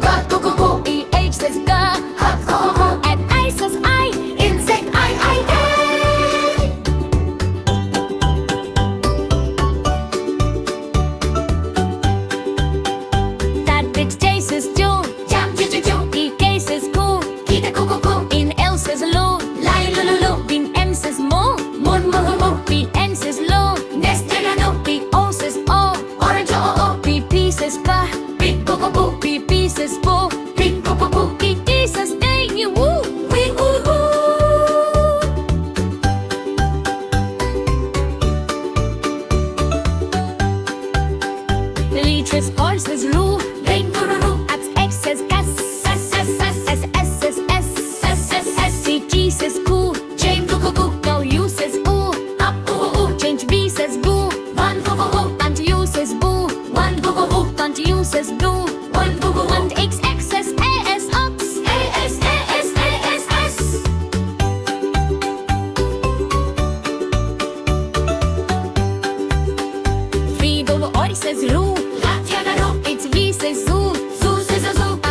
G, G, G. EH says G, H, H, H. And I says I, insect, I. That bit J says June, Jam, Ju, Ju, Ju. EK says Ku, Kite, Ku, Ku, Ku. In L says Lu, Lai, Lu, Lu, Lu. In M says Mu, Mun, Mu, Mu. BN says Lu, Nest, No. BO says O, Orange, O. BP says Ka, Big, Boo, Boo, Boo. BP says Boo, Big, Boo, Boo, Boo. EE says A, you woo, we woo, woo. Leeches, R says Ru, Rain, Ru, Ru. At X says S, S, S, S. SS says S, S, S, S. CG says Ku, J, Gu, Gu, Gu. Now U says Oo, Up, Oo, Oo. Change B says Boo, One, Boo, Boo, Boo. And U says Boo, One, Boo, Boo, Boo. And U says Blue, One, Boo, Boo, Boo. And X says AS, Ox, AS, AS, AS, S. 3 double R says Ru,